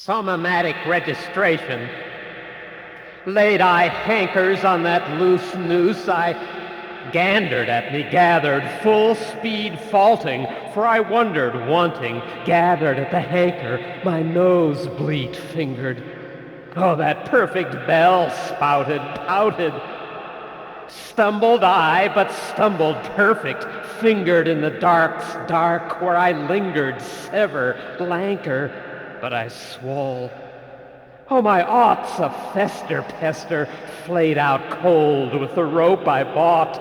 Somamatic registration. Laid I hankers on that loose noose, I gandered at me, gathered, full speed faulting, for I wondered, wanting, gathered at the hanker, my nose bleat fingered. Oh, that perfect bell spouted, pouted. Stumbled I, but stumbled perfect, fingered in the dark's dark, where I lingered, sever, lanker, but I swole. Oh, my oughts of fester pester, flayed out cold with the rope I bought.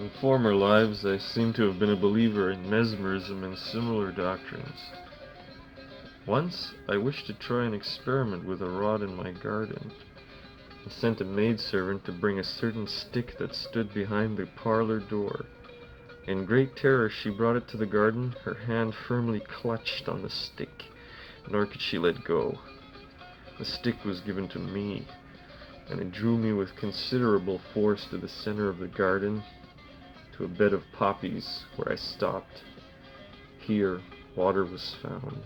In former lives, I seem to have been a believer in mesmerism and similar doctrines. Once, I wished to try an experiment with a rod in my garden. I sent a maidservant to bring a certain stick that stood behind the parlor door. In great terror, she brought it to the garden, her hand firmly clutched on the stick, nor could she let go. The stick was given to me, and it drew me with considerable force to the center of the garden, to a bed of poppies, where I stopped. Here, water was found.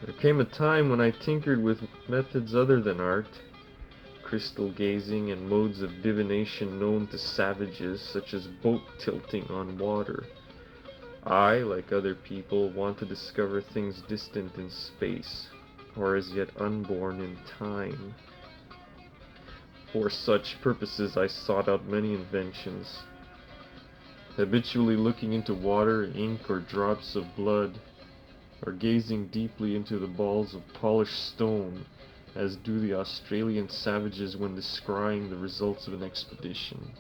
There came a time when I tinkered with methods other than art, crystal gazing and modes of divination known to savages, such as boat tilting on water. I, like other people, want to discover things distant in space, or as yet unborn in time. For such purposes I sought out many inventions, habitually looking into water, ink, or drops of blood, or gazing deeply into the balls of polished stone, as do the Australian savages when descrying the results of an expedition.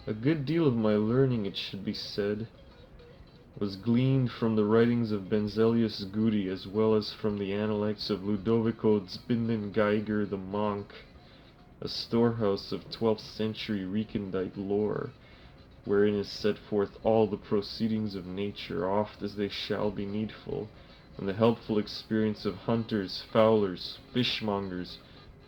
A good deal of my learning, it should be said, was gleaned from the writings of Benzelius Gudi, as well as from the Analects of Ludovico Zbinden-Geiger the monk, a storehouse of 12th century recondite lore, wherein is set forth all the proceedings of nature, oft as they shall be needful, and the helpful experience of hunters, fowlers, fishmongers,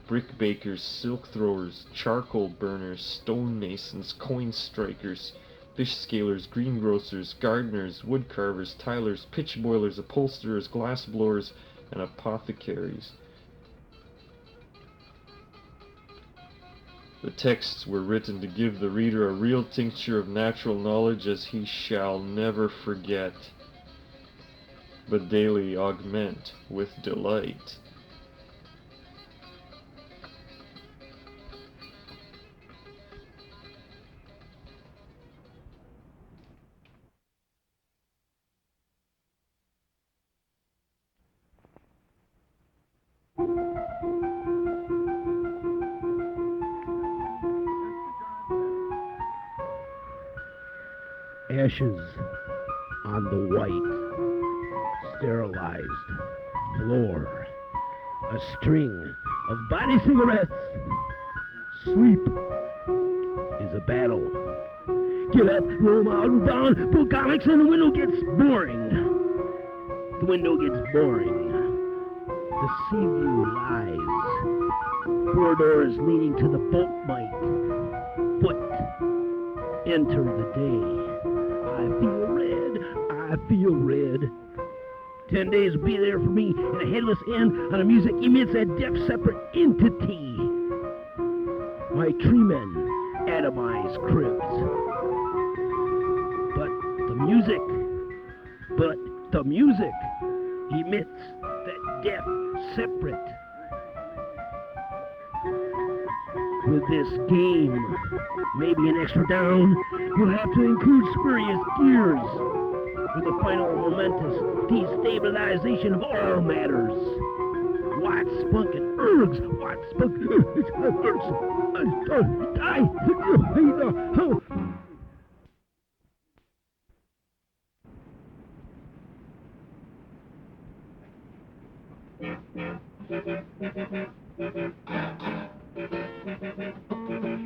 brick-bakers, silk-throwers, charcoal-burners, stone-masons, coin-strikers, fish-scalers, greengrocers, gardeners, wood-carvers, tilers, pitch-boilers, upholsterers, glass-blowers, and apothecaries. The texts were written to give the reader a real tincture of natural knowledge as he shall never forget, but daily augment with delight. Ashes on the white, sterilized floor. A string of body cigarettes. Sleep is a battle. Get up, roll out and down, pull comics, and the window gets boring. The window gets boring. The sea view lies. Four doors leading to the boat might. Foot. Enter the day. I feel red. I feel red. 10 days will be there for me in a headless end on a music emits a deaf separate entity. My tree men atomize cribs. But the music emits that deaf separate. With this game, maybe an extra down, we'll have to include spurious gears with the final momentous destabilization of all matters. What spunk and ergs, what spunk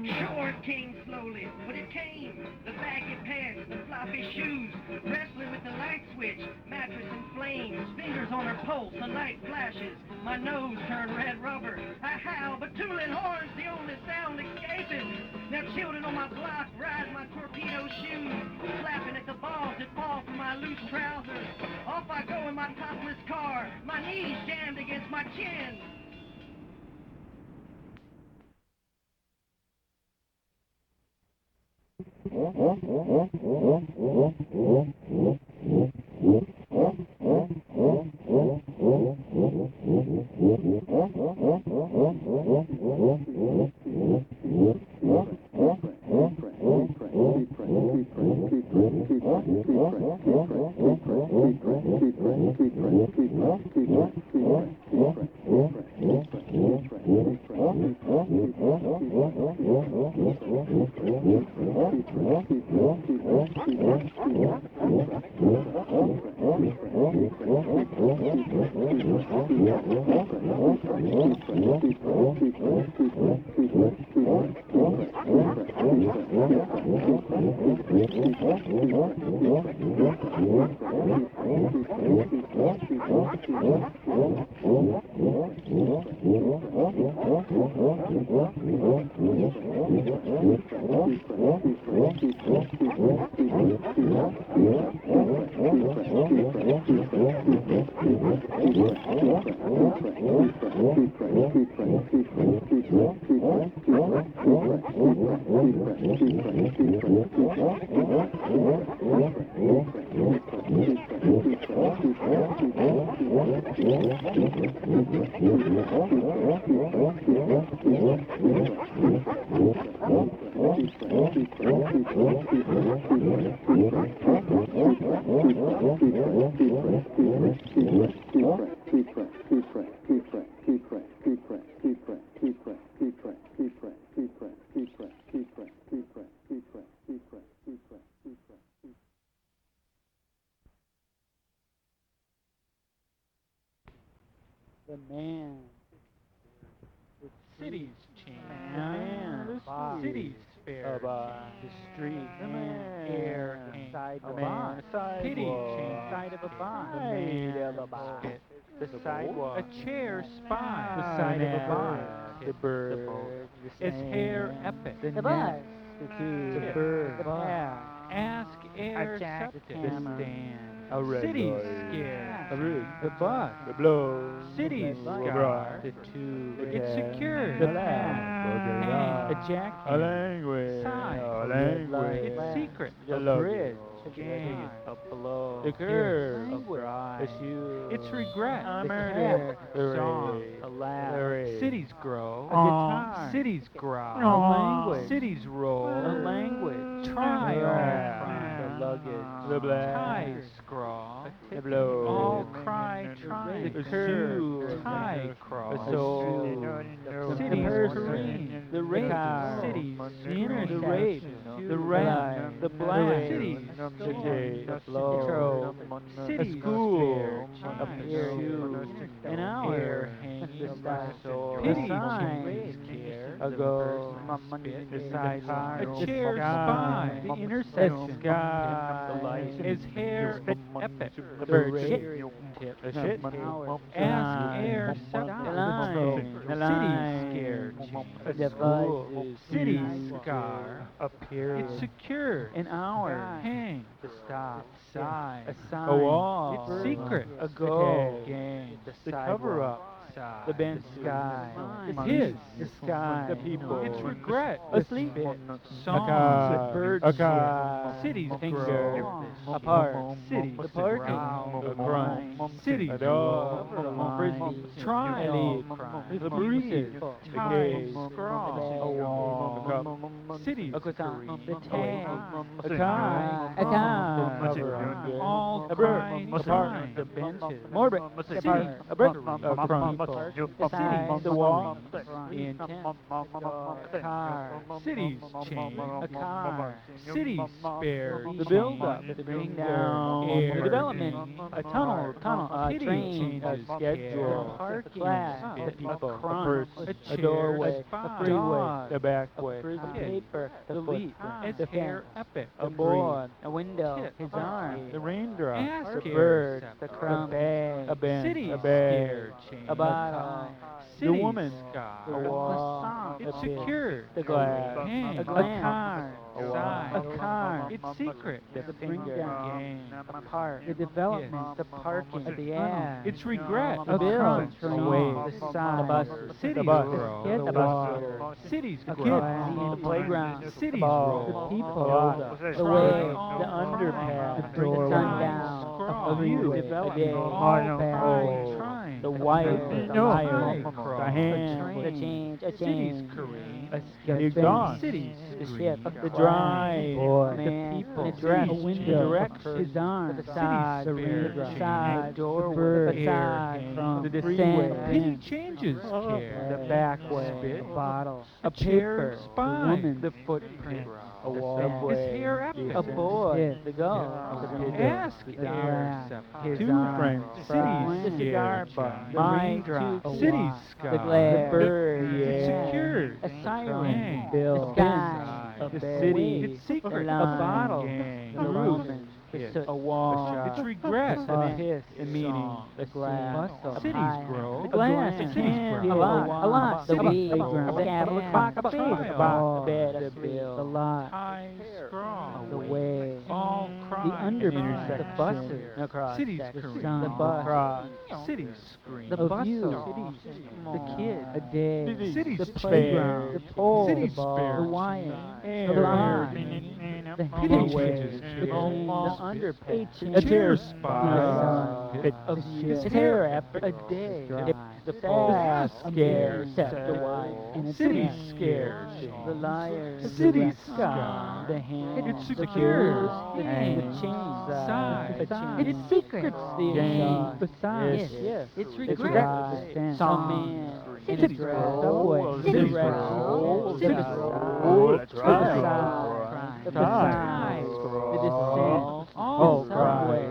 Sure came slowly, but it came. The baggy pants, the floppy shoes, wrestling with the light switch, mattress in flames, fingers on her pulse, the light flashes. My nose turned red rubber. I howl, but tooling horns the only sound escaping. Now children on my block ride my torpedo shoes, slapping at the balls that fall from my loose trousers. Off I go in my topless car, my knees jammed against my chin. The man. The Cities change. The man. Cities fair. The street. The man. Air. The The man. Pity change. Side of a bond. The sidewalk. A chair spy. The side of a bond. The bird. Its hair epic. The bus. The bird. The path. Ask air septic. The stand. A red Cities scare. A root. The bus. The blow. Cities scar. The tube. It's secure. The path. A jacket. A language. Sigh. A language. It's secret. The bridge. Gang. A blow. The curve. A bride. The shoe. It's regret. The murder. cat. The Song. A laugh. The race. Cities grow. A guitar. Cities growl. A language. Cities roll. A language. Try Yeah. The luggage. The black. Ties scrawl. The blow. All cry try. The curve. Tie The crawl. soul. Cities person. careen. The rape. Cities The intersection. the rape. The ram. The black. Cities. The day. The blow. Cities A school. fair. A shoe. An hour. Air hanging. The dinosaur. Pity The sign. changes care. A go. Spit. The sidewalk. A chair sky. spy. The intersection. Sky. The light. His hair epic. The bird rape. shit. Tip. The shit. Ask air The septic. line. The line. Cities scared. A A school. device. Cities scar. A period. It's secure. An hour. Hang. The stop. Sigh. A sign. A wall. It's secret. A goal. Gang. The cover up. Sigh. The bench sky. It's his. The sky. The people. It's regret. Asleep. Songs. car. The birds. A car. Cities Finger. grow. Apart. Cities. The parking. growl. A crumb. Cities. A dog. Line. Try. Elite. The breezes. The Ties. cage. Scrawl. A wall. A cup. Cities. A croissant. The Careen. tag. A car. A car. All A bird. cry A trying. The benches. More brick. The Cities. A brick. A crumb. The side. The wall. The intent. The Car. Cities change. A car. Cities spare. The build-up. The bring down. Air. The development. A tunnel. A City train. A changes schedule. care. Parking. Class. A The people. A Crunch. person. A doorway. spy. A freeway. The back way. A prison Kid. paper. The Delete. foot. Its The hair fence. epic. A board. A window. Kid. His arm. The raindrop. Ask The air bird. septic. The crumb. Bag. A bench. Cities A bag. scare change. A bottle. Cities The woman. sky. A wall. It's A pit. secure. The glass. Hang. A glance. car. A Sigh. car. It's secret. The finger. Gang. A part. The development. The parking. The ad. It's regret. A bill. crunch. Train. A wave. The side. The bus. Cities The bus. grow. Get the bus. Cities A grow. kid. The playground. Cities ball. The roll. people. The The way. The underpass. The doorway. sundown. Scrawl. A view. A Development. All Path. trying. The wife. The No. liar. Crawl. The A hand. change. A Cities change. careen. A The space. exhaust. Cities The green. ship. The drive. Boy. The Man. people. The dress. Cities A window. direction. His arm. The Cities side. The spare river. change. Side. The Doorway. bird. The side. Air From The the freeway. Pity descent. changes care. The back way. Spit. A bottle. A A chair paper. spy. The woman. The footprint. a walkway, his hair a Eberly, boy, the ghost, ask Excerpt, two frames, cities cigar scared, butt, the my raindrop, two city the sky, glare, the bird, it's yeah, secured, a siren, the the sky, the the city, city, it's secret, the a bottle, gang, the the roof, woman, it's a wall, it's regret, a hiss, the a meaning, song, the glass, bustle, a cities pie, grow, the glass, the a cities can, grow, a lot, the cities weed, grow, the Catholic box, a trial, the bar, the bed, the bill, the lot, high scrawl, the way, all the crime, underpass, the buses, across cities section, scream, the bus, across, cities scream, the bustle, the kid, a day, cities the playground, the pole, the cities ball, the wire, the air, line, the hallway, the chain, the underpass, a tear spot, a tear after a day, the fast scares, the wife, and the city city scared, the liar, the the city red sky, the hand, it's the secure, the chain, side, the chain, it's secret, the game, beside, yes, it's regret, a man, in a cities dress, grow, subway, cities the red, grow, the cities grow, the grow, the beside, the descent, all the subway,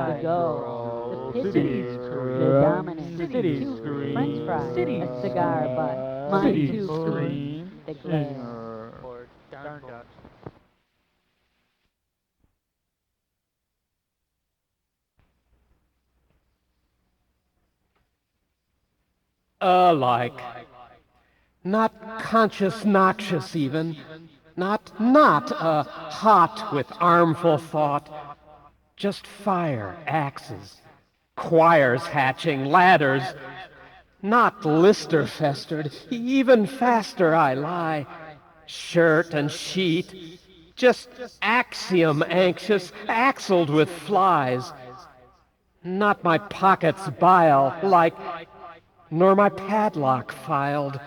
the go, the cities pitches, scream, the dominant, cities two scream, French fries, cities a cigar butt, my cities two scream, the glare. Alike. Not conscious noxious even. Not hot with armful thought. Just fire, axes, choirs hatching, ladders. Not lister festered, even faster I lie. Shirt and sheet, just axiom anxious, axled with flies. Not my pockets bile, like, nor my padlock filed.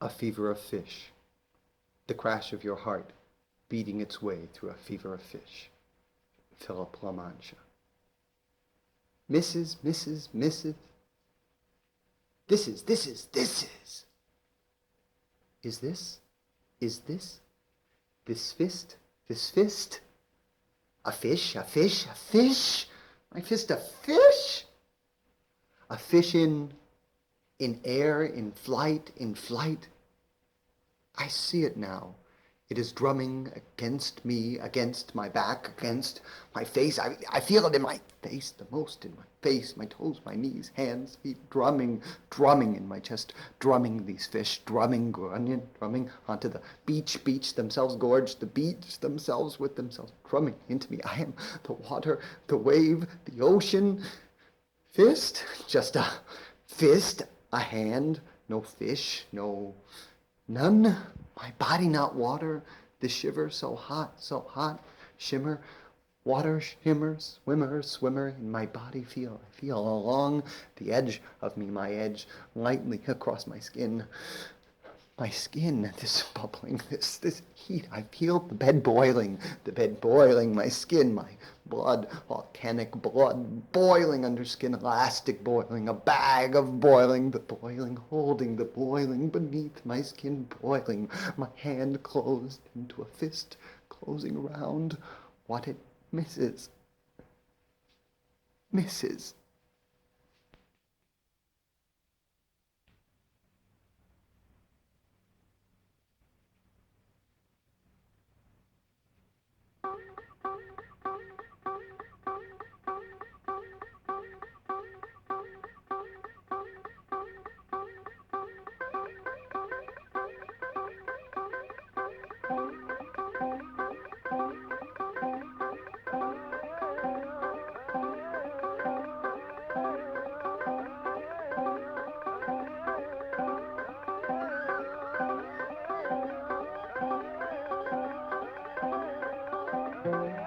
A fever of fish. The crash of your heart beating its way through a fever of fish. Philip La Mancha. Mrs. This is. Is this? This fist? A fish? My fist a fish? A fish in air, in flight. I see it now. It is drumming against me, against my back, against my face. I feel it in my face, the most in my face, my toes, my knees, hands, feet, drumming in my chest, drumming these fish, drumming onto the beach themselves, gorge the beach themselves with themselves, drumming into me. I am the water, the wave, the ocean. Fist, just a fist, a hand, no fish, none. My body not water, the shiver so hot, shimmer, water shimmer, swimmer, in my body feel along the edge of me, my edge, lightly across my skin, this bubbling, this heat, I feel the bed boiling, my skin, my blood, volcanic blood, boiling under skin, elastic boiling, a bag of boiling, the boiling, holding the boiling beneath my skin, boiling, my hand closed into a fist, closing around what it misses.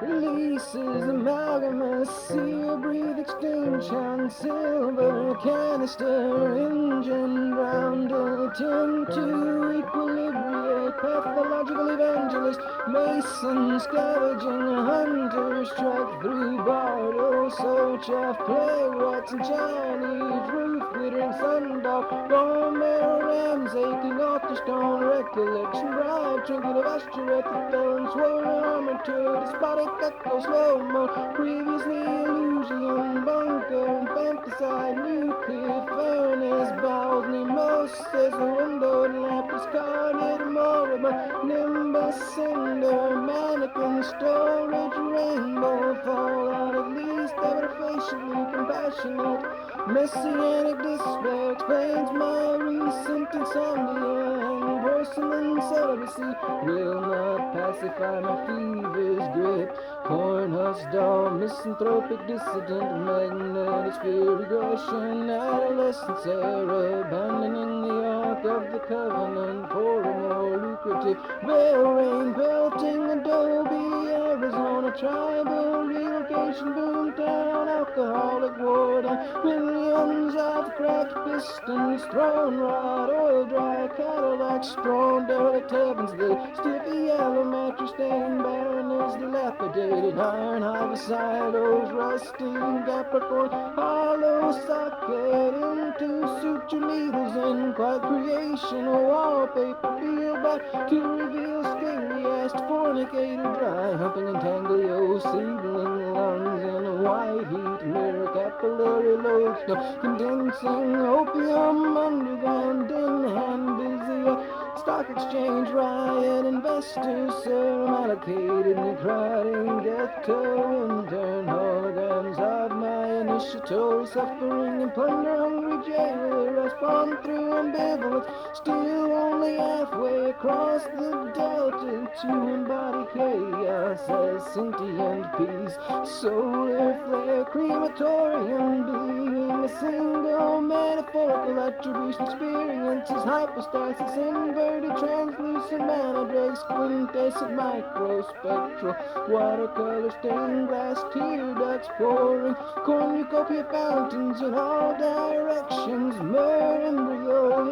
Releases amalgamous, seal, breathe, exchange, Chant, silver, canister, engine, round, attend to equilibriate, pathological evangelist, mason, scavenging, hunter, strike through bardo, search of playwrights and Chinese, roof, glittering sundog, bone marrow, rams, aching off the stone, recollection, bribe, trinket of asteroid, the felon, swollen armature, despotic echo, slow-mo, previously illusion, bunker, infanticide, nuclear furnace, bowels, nemosis, the window, lamp, discarded, moribund, nimbus, cinder, mannequin, storage, rainbow, fallout, at least, ever facially compassionate, messianic despair explains my recent insomnia, and porcelain celibacy will not pacify my fever's grip. Cornhusk doll, misanthropic dissident, magnetosphere regression, adolescence era, abandoning the ark of the covenant for a more lucrative veil rain, pelting Adobe, Arizona, tribal relocation, boomtown, alcoholic ward, and millions of cracked pistons, thrown rod, oil dry, Cadillacs, strong, derelict heavens, the stiffy yellow mattress stained, barrenness, dilapidated, iron harvest silos, rusting, Capricorn, hollow socket, into suture needles, and quiet creation, wallpaper, peel back to reveal scaly ass fornicator, dry humping intanglio, seedling lungs in a white heat, mirror capillary loads, condensing opium underground, in hand busy, stock exchange riot, investors, serum allocated, necrotic ghetto, intern holograms of my initiatory suffering and plunder, hungry jailer, respond through ambivalence, still only halfway across the delta to embody chaos as sentient peace, solar flare, crematorium, being a single metaphorical attribution, experiences, hypostasis, inverted, translucent mana, Drake's quintessent microspectral, watercolor, stained glass, tear ducts pouring, cornucopia fountains in all directions, myrrh, embryo,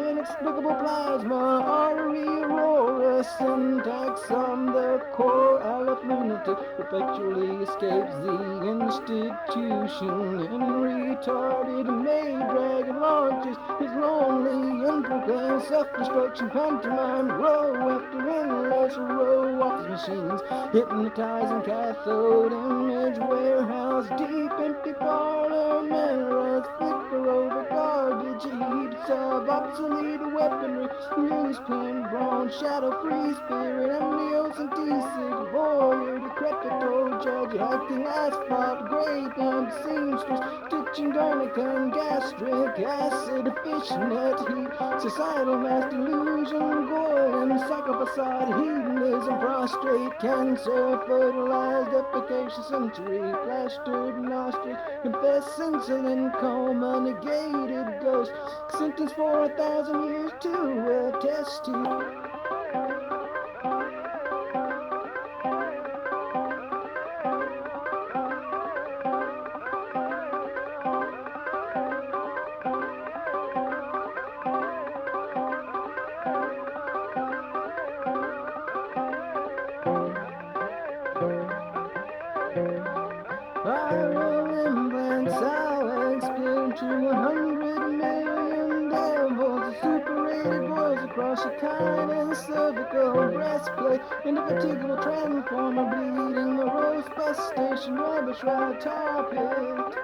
inexplicable plasma, artery aurora, syntax on the core, aleph lunatic perpetually escapes the institution, and retarded May dragon launches his lonely unproclaimed self-destruction pantomime, row after endless row of his machines, hypnotizing cathode image warehouse, deep empty parlor mirrors flicker over garbage heaps of obsolete weaponry, newsprint, bronze, shadow-free spirit, amniocentesis, warrior, decrepit old judge, acting asphalt, grape and seamstress, stitching garnica and gastric acid, fishnet heat, societal mass delusion, goyle, psychopacide, hedonism, prostrate, cancer, fertilized, efficacious century, plastered nostrils, confessed insulin, coma, negated ghost, sentenced for 1,000 years to a test tube. Viral implants, I'll explain to 100 million devils, super-rated boys across your kindness, cervical breastplate, indefatigable transformer, bleeding the roast bus station, rubbish ride, tar pit.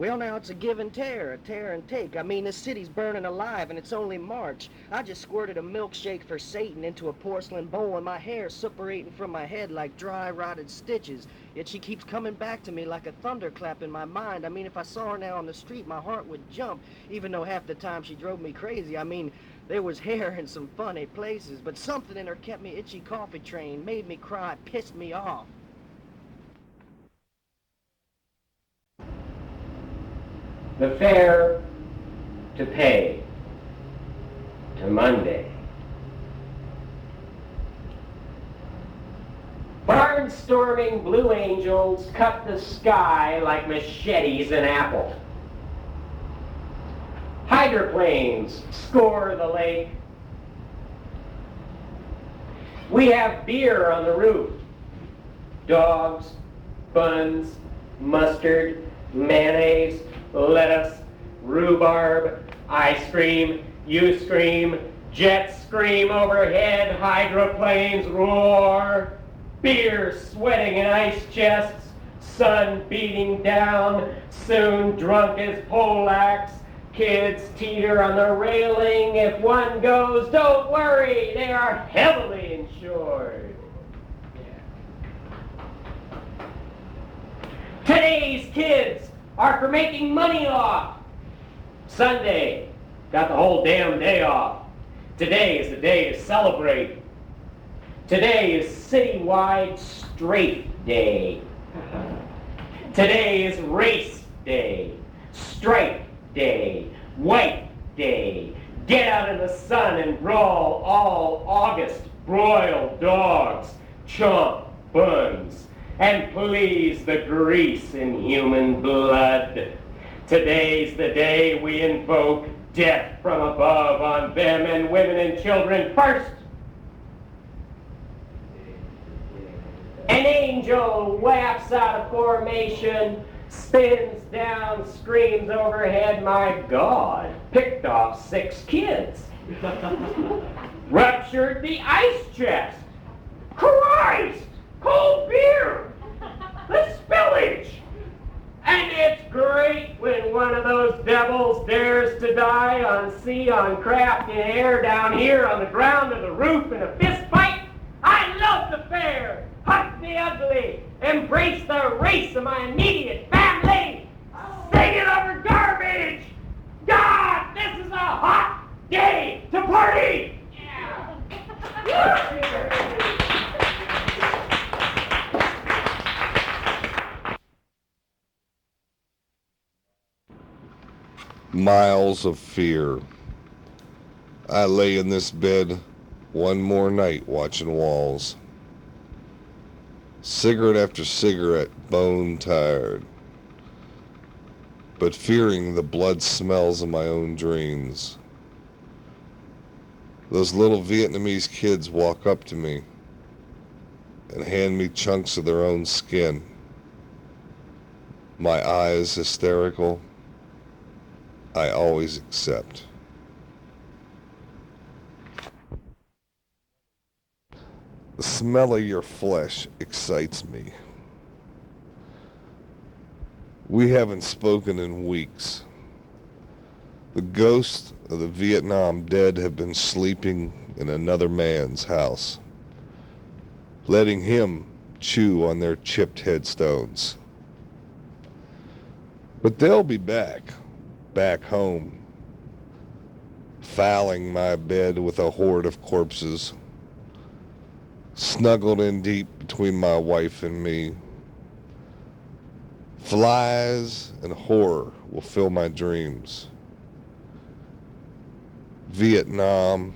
Well, now it's a give and tear, a tear and take. I mean, this city's burning alive, and it's only March. I just squirted a milkshake for Satan into a porcelain bowl, and my hair's suppurating from my head like dry, rotted stitches. Yet she keeps coming back to me like a thunderclap in my mind. I mean, if I saw her now on the street, my heart would jump, even though half the time she drove me crazy. I mean, there was hair in some funny places, but something in her kept me itchy coffee train, made me cry, pissed me off. The fare to pay to Monday. Barnstorming Blue Angels cut the sky like machetes in apple. Hydroplanes score the lake. We have beer on the roof. Dogs, buns, mustard, mayonnaise, lettuce, rhubarb, I scream, you scream, jets scream overhead, hydroplanes roar, beer sweating in ice chests, sun beating down, soon drunk as poleaxe, kids teeter on the railing. If one goes, don't worry, they are heavily insured. Today's kids are for making money off. Sunday, got the whole damn day off. Today is the day to celebrate. Today is citywide strafe day. Today is race day, stripe day, white day. Get out in the sun and brawl all August. Broil dogs, chomp buns, and please the grease in human blood. Today's the day we invoke death from above on them and women and children first. An angel wafts out of formation, spins down, screams overhead, my God, picked off 6 kids. Ruptured the ice chest. Christ! Cold beer! The spillage! And it's great when one of those devils dares to die on sea, on craft, in air, down here on the ground of the roof in a fist fight. I love the fair! Huth the ugly! Embrace the race of my immediate family! Sing it over garbage! God, this is a hot day to party! Miles of fear. I lay in this bed one more night watching walls. Cigarette after cigarette, bone tired, but fearing the blood smells of my own dreams. Those little Vietnamese kids walk up to me and hand me chunks of their own skin. My eyes hysterical. I always accept. The smell of your flesh excites me. We haven't spoken in weeks. The ghosts of the Vietnam dead have been sleeping in another man's house, letting him chew on their chipped headstones. But they'll be back home, fouling my bed with a horde of corpses, snuggled in deep between my wife and me. Flies and horror will fill my dreams. Vietnam,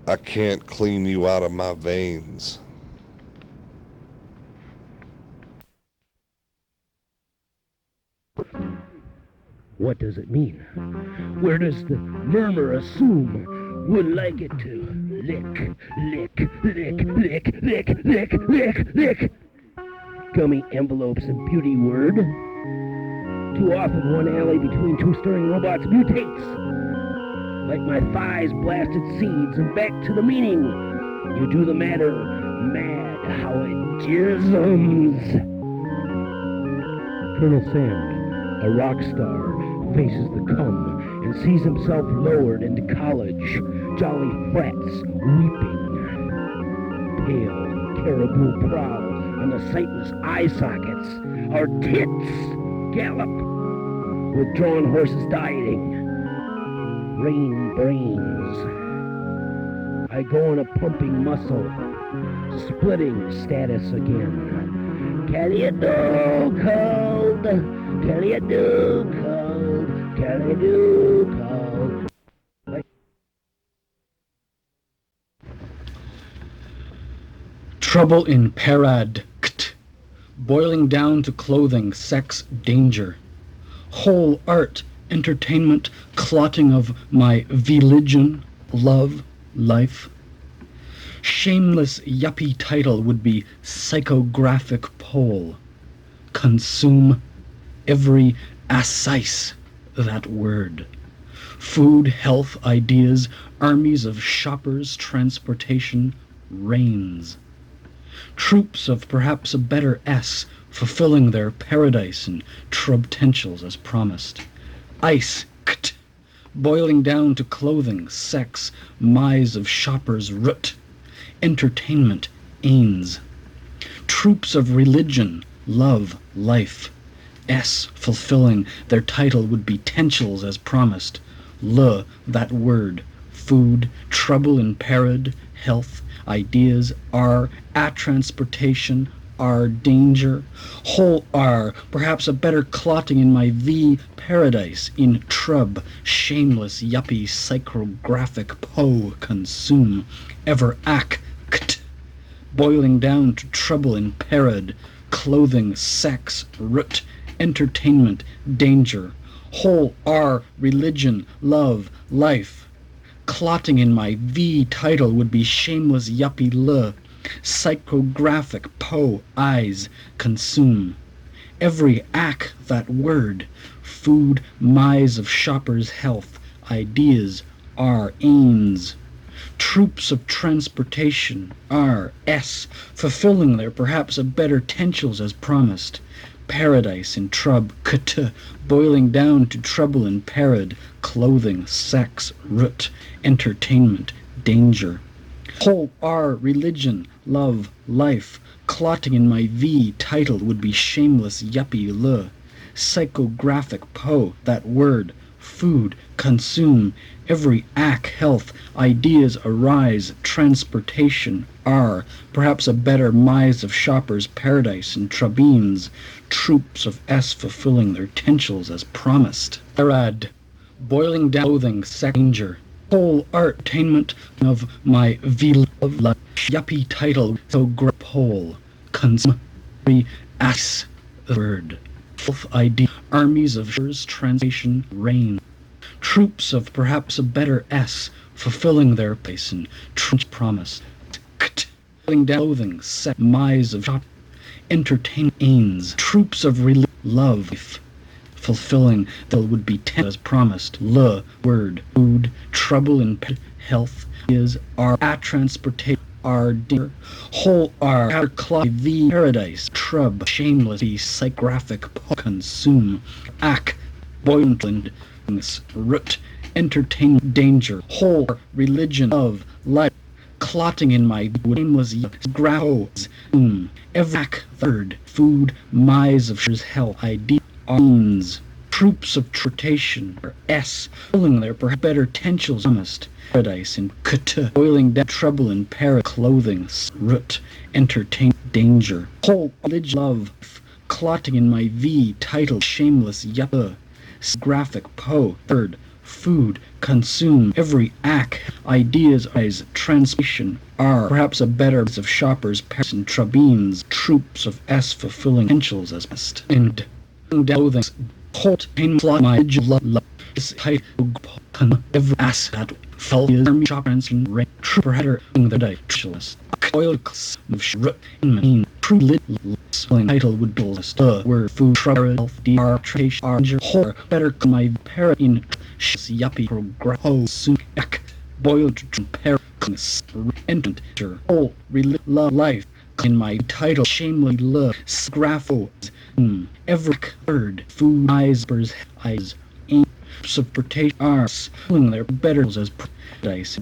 I can't clean you out of my veins. What does it mean? Where does the murmur assume? Would like it to lick, lick, lick, lick, lick, lick, lick, lick. Gummy envelopes and beauty word. Too often one alley between two stirring robots mutates. Like my thighs blasted seeds and back to the meaning. You do the matter, mad how it jisms. Colonel Sam, A rock star faces the come and sees himself lowered into college. Jolly frats weeping. Pale caribou prowl on the sightless eye sockets. Our tits gallop with drawn horses dieting. Rain brains. I go on a pumping muscle, splitting status again. Can you do cold? Can you do cold? Can you do cold? Trouble in Parad, boiling down to clothing, sex, danger. Whole art, entertainment, clotting of my religion, love, life. Shameless yuppie title would be psychographic pole. Consume every assise that word. Food, health, ideas, armies of shoppers, transportation, reigns. Troops of perhaps a better S, fulfilling their paradise and trubtentials as promised. Ice, boiling down to clothing, sex, mise of shoppers, root. Entertainment, ains. Troops of religion, love, life. S, fulfilling their title would be tentials as promised. L, that word. Food, trouble in parad, health, ideas. R, at transportation. R, danger. Whole R, perhaps a better clotting in my V, paradise. In trub, shameless yuppie psychographic po, consume. Ever ac, boiling down to trouble in parad, clothing, sex, root, entertainment, danger. Whole R, religion, love, life. Clotting in my V title would be shameless yuppie L, psychographic po, eyes, consume. Every ac, that word. Food, mise of shoppers, health, ideas, R, ains. Troops of transportation, R, S, fulfilling their perhaps a better tentials as promised. Paradise in trub, boiling down to trouble in parad, clothing, sex, root, entertainment, danger. Whole R, religion, love, life, clotting in my V title would be shameless yuppie L, psychographic po, that word. Food, consume, every ac, health, ideas arise, transportation, R, perhaps a better mise of shoppers, paradise and trubines, troops of S fulfilling their tentials as promised. Parad, boiling down clothing, danger. Whole art, attainment of my V love, yuppie title, so pole, consume, every ass, word. Health, idea, armies of shores, translation, rain. Troops of perhaps a better S, fulfilling their place and promise. Down clothing, sex, mise of shop, entertain, ains. Troops of love, fulfilling that would be ten as promised. L, word, food, trouble in health, is R, at transportation. R, dinner, whole R, clock, the paradise, trub, shameless, be psychographic, consume, ac, boiling, root, entertain, danger, whole, religion, of, life, clotting in my nameless, graphos, every third, food, mise of health, idea, arms, troops of transportation, S, filling their perhaps better tentials, promised. Paradise in boiling down trouble in parad, clothing, root, entertain, danger. Whole religion, love, clotting in my V title, shameless yup, graphic po, third, food, consume, every ac, ideas, eyes, translation, R, perhaps a better of shoppers, paris and trubines, troops of S fulfilling potentials as best. And clothing, whole pain, my love, title, every ass that fell army shoppers and red trooper header in the dietitialist oil of shroot in true lit title would be word food trouble health dr trace arger horror better my parrot in yuppie grow soon boiled pair enter whole love life in my title shamelessly love scraffo Every word, food, eyes, supportation arms, pulling their betters as paradise,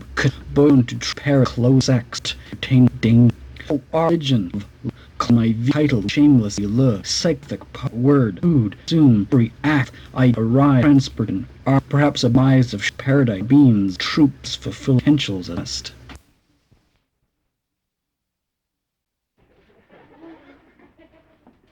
born to prepare close sex, retain danger. Origin of my title, shamelessly love, psychic word, food, soon, react, I arrive, transporting, are perhaps a bias of paradise beings, troops fulfill potentials at last.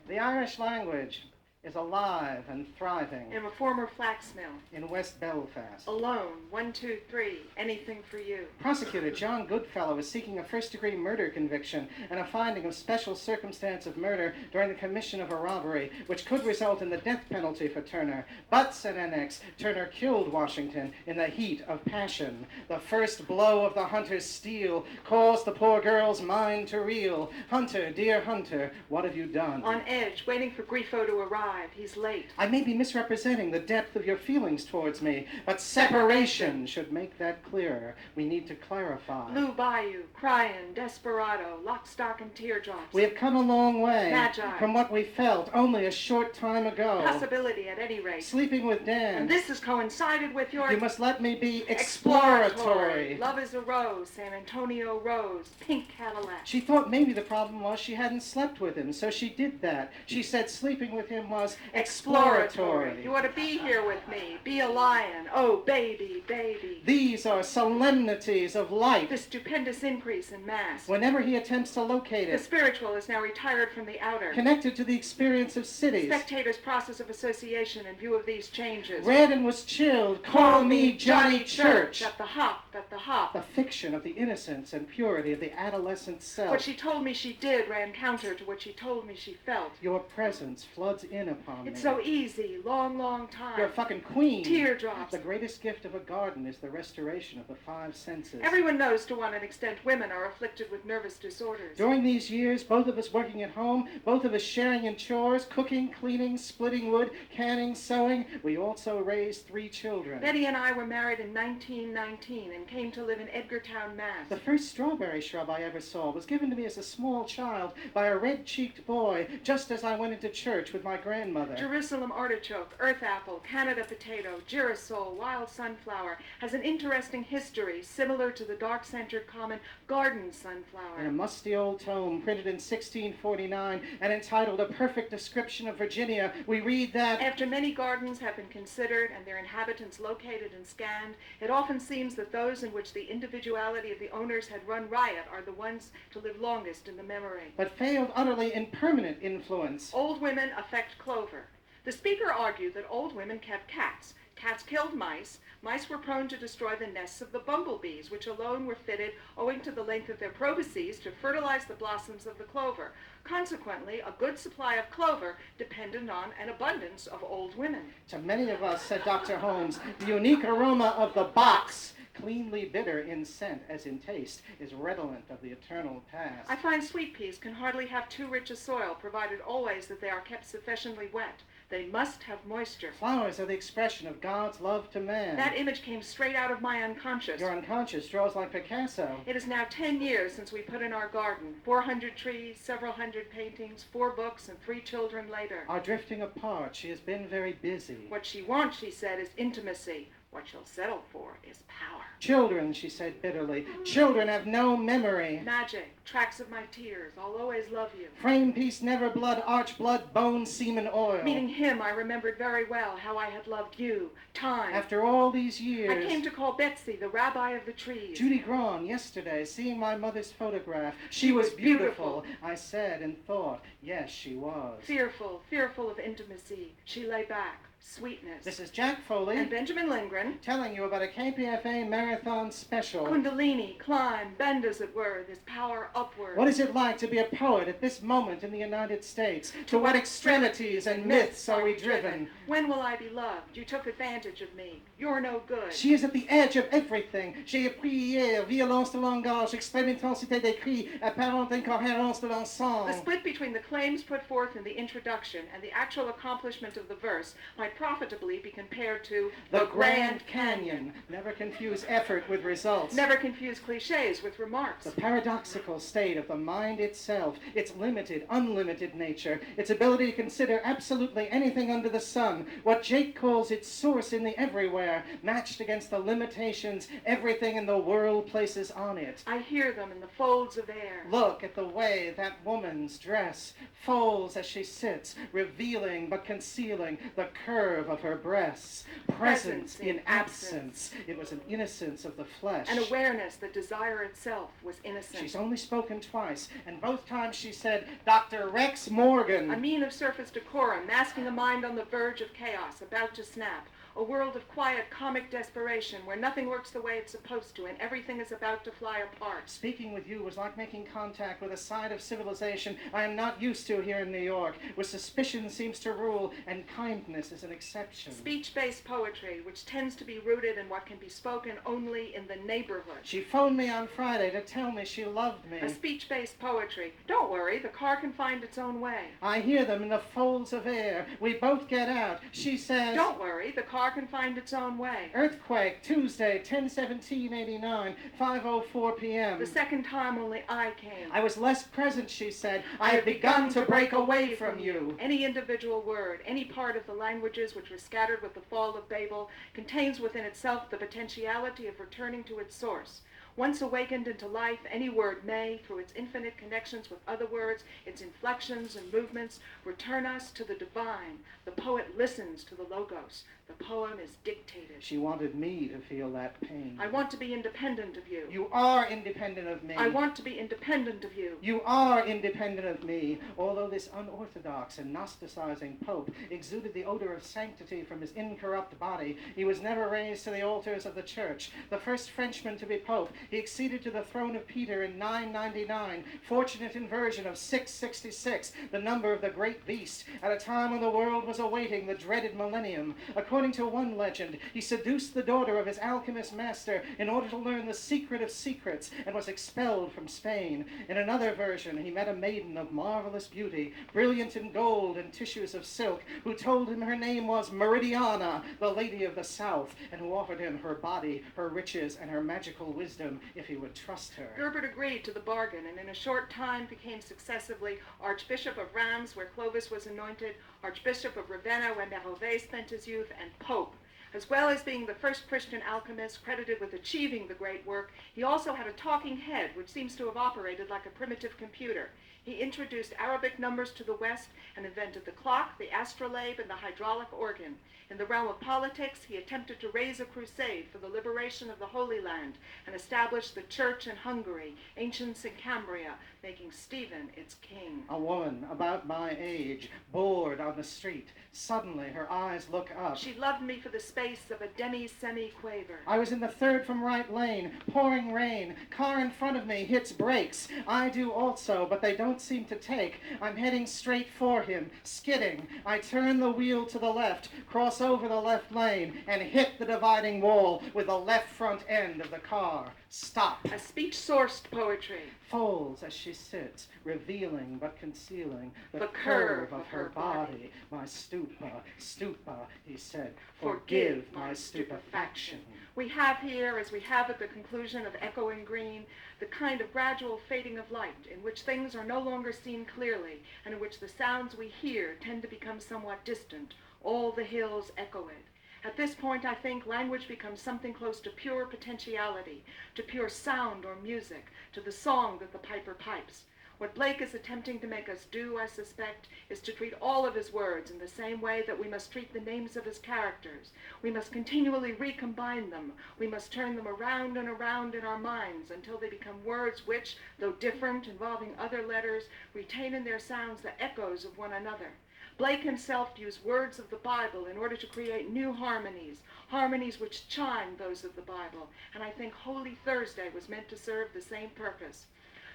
The Irish language is alive and thriving. In a former flax mill. In West Belfast. Alone. 1, 2, 3. Anything for you. Prosecutor John Goodfellow is seeking a first-degree murder conviction and a finding of special circumstance of murder during the commission of a robbery, which could result in the death penalty for Turner. But, said NX, Turner killed Washington in the heat of passion. The first blow of the hunter's steel caused the poor girl's mind to reel. Hunter, dear Hunter, what have you done? On edge, waiting for Grifo to arrive. He's late. I may be misrepresenting the depth of your feelings towards me, but separation should make that clearer. We need to clarify. Lou Bayou, Prayin, Desperado, Lock, Stock, and Teardrops. We have come a long way Magi. From what we felt only a short time ago. Possibility at any rate. Sleeping with Dan. And this has coincided with your... You must let me be exploratory. Love is a rose, San Antonio rose, pink Cadillac. She thought maybe the problem was she hadn't slept with him, so she did that. She said sleeping with him was exploratory. You ought to be here with me. Be a lion. Oh, baby, baby. These are solemnities of life. The stupendous increase in mass. Whenever he attempts to locate it. The spiritual is now retired from the outer. Connected to the experience of cities. Spectators' process of association in view of these changes. Read and was chilled. Call me Johnny Church. At the hop, at the hop. The fiction of the innocence and purity of the adolescent self. What she told me she did ran counter to what she told me she felt. Your presence floods in upon me. It's so easy. Long, long time. You're a fucking queen. Teardrops. The greatest gift of a garden is the restoration of the 5 senses. Everyone knows to what an extent women are afflicted with nervous disorders. During these years, both of us working at home, both of us sharing in chores, cooking, cleaning, splitting wood, canning, sewing, we also raised 3 children. Betty and I were married in 1919 and came to live in Edgartown, Mass. The first strawberry shrub I ever saw was given to me as a small child by a red-cheeked boy, just as I went into church with my grandmother. Jerusalem artichoke, earth apple, Canada potato, girasol, wild sunflower has an interesting history similar to the dark-centered common garden sunflower. In a musty old tome printed in 1649 and entitled A Perfect Description of Virginia, we read that after many gardens have been considered and their inhabitants located and scanned, it often seems that those in which the individuality of the owners had run riot are the ones to live longest in the memory. But failed utterly in permanent influence. Old women affect clover. The speaker argued that old women kept cats. Cats killed mice. Mice were prone to destroy the nests of the bumblebees, which alone were fitted, owing to the length of their probosces, to fertilize the blossoms of the clover. Consequently, a good supply of clover depended on an abundance of old women. To many of us, said Dr. Holmes, the unique aroma of the box, cleanly bitter in scent as in taste, is redolent of the eternal past. I find sweet peas can hardly have too rich a soil, provided always that they are kept sufficiently wet. They must have moisture. Flowers are the expression of God's love to man. That image came straight out of my unconscious. Your unconscious draws like Picasso. It is now 10 years since we put in our garden. 400 trees, several hundred paintings, 4 books, and 3 children later. Are drifting apart. She has been very busy. What she wants, she said, is intimacy. What she'll settle for is power. Children, she said bitterly. Children have no memory. Magic, tracks of my tears, I'll always love you. Frame piece, never blood, arch blood, bone, semen, oil. Meeting him, I remembered very well how I had loved you. Time. After all these years. I came to call Betsy the rabbi of the trees. Judy Grawn, yesterday, seeing my mother's photograph. She was beautiful. I said and thought, yes, she was. Fearful, fearful of intimacy. She lay back. Sweetness. This is Jack Foley and Benjamin Lindgren telling you about a KPFA marathon special. Kundalini, climb, bend as it were, this power upward. What is it like to be a poet at this moment in the United States? To what extremities and myths are we driven? When will I be loved? You took advantage of me. You're no good. She is at the edge of everything. J'ai appris hier, violence de langage, extrême intensité des cris, apparente incohérence de l'ensemble. The split between the claims put forth in the introduction and the actual accomplishment of the verse might might profitably be compared to The Grand Canyon. Never confuse effort with results. Never confuse cliches with remarks. The paradoxical state of the mind itself, its limited, unlimited nature, its ability to consider absolutely anything under the sun, what Jake calls its source in the everywhere, matched against the limitations everything in the world places on it. I hear them in the folds of air. Look at the way that woman's dress folds as she sits, revealing but concealing the curve of her breasts. Presence in absence. It was an innocence of the flesh. An awareness that desire itself was innocent. She's only spoken twice, and both times she said, Dr. Rex Morgan. A mien of surface decorum, masking a mind on the verge of chaos, about to snap. A world of quiet, comic desperation, where nothing works the way it's supposed to, and everything is about to fly apart. Speaking with you was like making contact with a side of civilization I am not used to here in New York, where suspicion seems to rule, and kindness is an exception. Speech-based poetry, which tends to be rooted in what can be spoken only in the neighborhood. She phoned me on Friday to tell me she loved me. A speech-based poetry. Don't worry, the car can find its own way. I hear them in the folds of air. We both get out. She says, Don't worry, the car can find its own way. Earthquake, Tuesday, 10/17/89, 5:04 p.m. The second time only I came. I was less present, she said. I have begun to break away from you. Any individual word, any part of the languages which were scattered with the fall of Babel, contains within itself the potentiality of returning to its source. Once awakened into life, any word may, through its infinite connections with other words, its inflections and movements, return us to the divine. The poet listens to the logos. The poem is dictated. She wanted me to feel that pain. I want to be independent of you. You are independent of me. I want to be independent of you. You are independent of me. Although this unorthodox and Gnosticizing Pope exuded the odor of sanctity from his incorrupt body, he was never raised to the altars of the Church. The first Frenchman to be Pope, he acceded to the throne of Peter in 999, fortunate inversion of 666, the number of the great beast, at a time when the world was awaiting the dreaded millennium. According to one legend, he seduced the daughter of his alchemist master in order to learn the secret of secrets and was expelled from Spain. In another version, he met a maiden of marvelous beauty, brilliant in gold and tissues of silk, who told him her name was Meridiana, the Lady of the South, and who offered him her body, her riches, and her magical wisdom if he would trust her. Rupert agreed to the bargain, and in a short time became successively Archbishop of Reims, where Clovis was anointed, Archbishop of Ravenna, where Merovée spent his youth, and Pope. As well as being the first Christian alchemist credited with achieving the great work, he also had a talking head, which seems to have operated like a primitive computer. He introduced Arabic numbers to the West and invented the clock, the astrolabe, and the hydraulic organ. In the realm of politics, he attempted to raise a crusade for the liberation of the Holy Land and establish the church in Hungary, ancient Cambria, making Stephen its king. A woman about my age, bored on the street. Suddenly her eyes look up. She loved me for the space of a demi-semi-quaver. I was in the third from right lane, pouring rain. Car in front of me hits brakes. I do also, but they don't seem to take. I'm heading straight for him, skidding. I turn the wheel to the left, cross over the left lane, and hit the dividing wall with the left front end of the car. Stop. A speech-sourced poetry. Folds as she sits, revealing but concealing the curve of her body. My stupa, he said, forgive my stupefaction. We have here, as we have at the conclusion of Echoing Green, the kind of gradual fading of light in which things are no longer seen clearly and in which the sounds we hear tend to become somewhat distant. All the hills echo it. At this point, I think, language becomes something close to pure potentiality, to pure sound or music, to the song that the piper pipes. What Blake is attempting to make us do, I suspect, is to treat all of his words in the same way that we must treat the names of his characters. We must continually recombine them. We must turn them around and around in our minds until they become words which, though different, involving other letters, retain in their sounds the echoes of one another. Blake himself used words of the Bible in order to create new harmonies, harmonies which chime those of the Bible, and I think Holy Thursday was meant to serve the same purpose.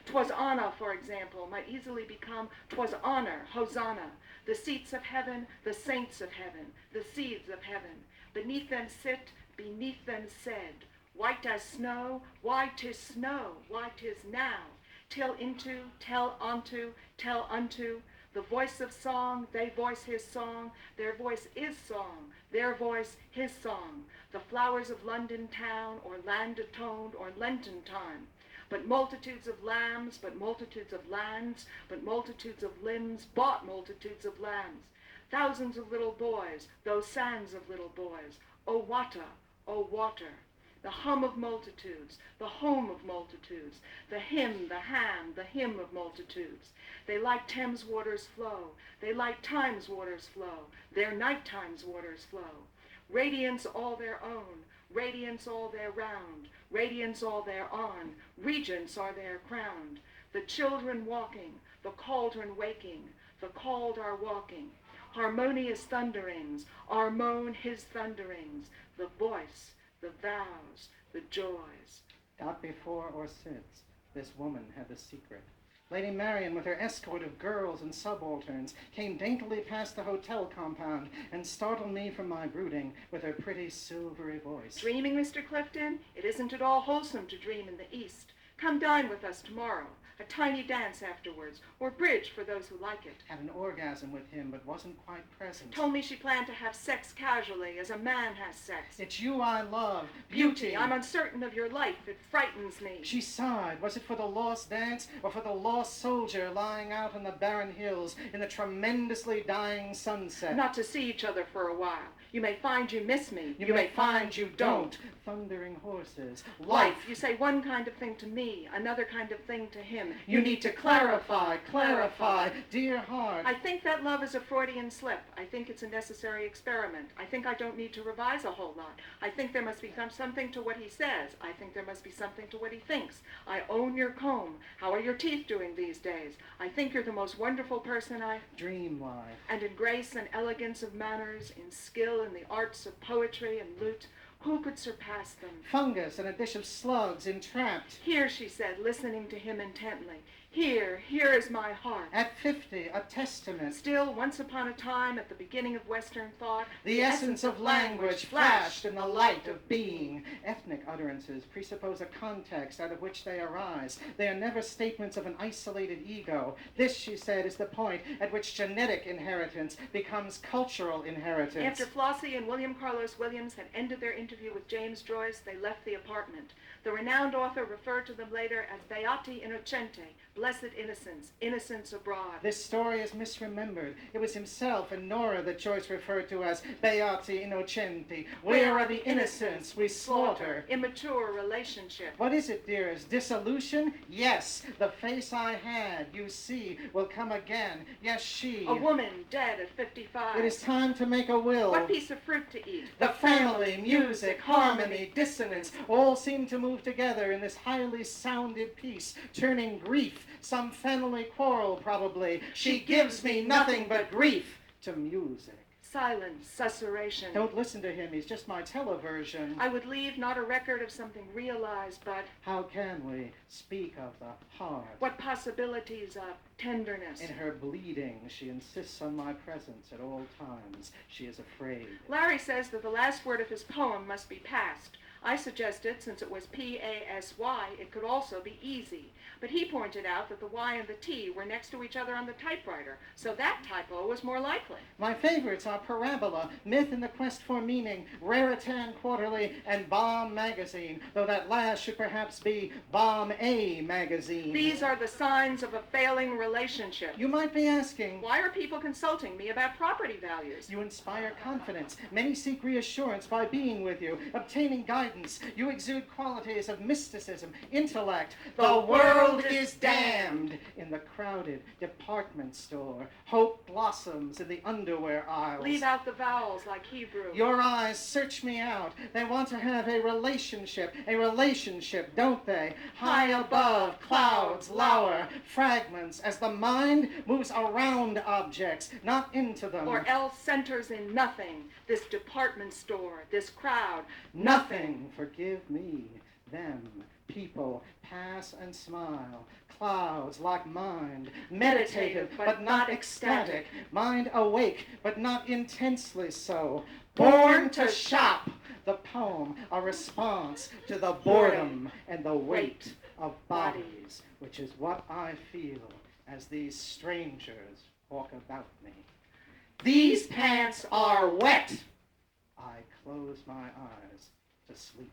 'Twas Anna, for example, might easily become 'twas honor, Hosanna, the seats of heaven, the saints of heaven, the seeds of heaven. Beneath them sit, beneath them said, white as snow, why 'tis snow, why 'tis now, till into, tell onto, tell unto, The voice of song, they voice his song, their voice is song, their voice his song. The flowers of London town, or land atoned, or Lenten time. But multitudes of lambs, but multitudes of lands, but multitudes of limbs, bought multitudes of lambs. Thousands of little boys, those sands of little boys. O Wata, O water. The hum of multitudes, the home of multitudes, the hymn, the ham, the hymn of multitudes. They like Thames waters flow, they like Time's waters flow, their night time's waters flow. Radiance all their own, radiance all their round, radiance all their on, regents are their crowned. The children walking, the cauldron waking, the called are walking. Harmonious thunderings, our moan his thunderings, the voice, the vows, the joys. Not before or since, this woman had the secret. Lady Marian, with her escort of girls and subalterns, came daintily past the hotel compound and startled me from my brooding with her pretty silvery voice. Dreaming, Mr. Clifton? It isn't at all wholesome to dream in the East. Come dine with us tomorrow. A tiny dance afterwards, or bridge for those who like it. Had an orgasm with him, but wasn't quite present. Told me she planned to have sex casually, as a man has sex. It's you I love. Beauty, I'm uncertain of your life. It frightens me. She sighed. Was it for the lost dance, or for the lost soldier lying out on the barren hills in the tremendously dying sunset? Not to see each other for a while. You may find you miss me. You may find you don't. Thundering horses. Life. You say one kind of thing to me, another kind of thing to him. You need to clarify, dear heart. I think that love is a Freudian slip. I think it's a necessary experiment. I think I don't need to revise a whole lot. I think there must be something to what he says. I think there must be something to what he thinks. I own your comb. How are your teeth doing these days? I think you're the most wonderful person I... Dream life. And in grace and elegance of manners, in skill in the arts of poetry and lute, who could surpass them? Fungus and a dish of slugs entrapped. Here, she said, listening to him intently. Here is my heart. At 50, a testament. Still, once upon a time, at the beginning of Western thought, the essence of language flashed in the light of being. Ethnic utterances presuppose a context out of which they arise. They are never statements of an isolated ego. This, she said, is the point at which genetic inheritance becomes cultural inheritance. After Flossie and William Carlos Williams had ended their interview with James Joyce, they left the apartment. The renowned author referred to them later as Beati Innocente, blessed innocence, innocence abroad. This story is misremembered. It was himself and Nora that Joyce referred to as Beati Innocenti. Where are the innocents we slaughter? Immature relationship. What is it, dearest? Dissolution? Yes. The face I had, you see, will come again. Yes, she. A woman dead at 55. It is time to make a will. What piece of fruit to eat? The family, music, harmony, dissonance, all seem to move together in this highly sounded piece, turning grief, some family quarrel probably. She gives me nothing but grief to music. Silence, susurration. Don't listen to him, he's just my televersion. I would leave not a record of something realized, but... How can we speak of the heart? What possibilities of tenderness? In her bleeding, she insists on my presence at all times. She is afraid. Larry says that the last word of his poem must be past. I suggested, since it was P-A-S-Y, it could also be easy. But he pointed out that the Y and the T were next to each other on the typewriter, so that typo was more likely. My favorites are Parabola, Myth and the Quest for Meaning, Raritan Quarterly, and Bomb Magazine, though that last should perhaps be Bomb A Magazine. These are the signs of a failing relationship. You might be asking, why are people consulting me about property values? You inspire confidence. Many seek reassurance by being with you, obtaining guidance. You exude qualities of mysticism, intellect. The world is damned in the crowded department store. Hope blossoms in the underwear aisles. Leave out the vowels like Hebrew. Your eyes search me out. They want to have a relationship, don't they? High above, clouds lower, fragments as the mind moves around objects, not into them. Or else centers in nothing. This department store, this crowd. Nothing. Forgive me, them, people, pass and smile. Clouds like mind, meditative but not ecstatic. Mind awake but not intensely so. Born to shop. The poem, a response to the boredom and the weight of bodies, which is what I feel as these strangers walk about me. These pants are wet. I close my eyes to sleep.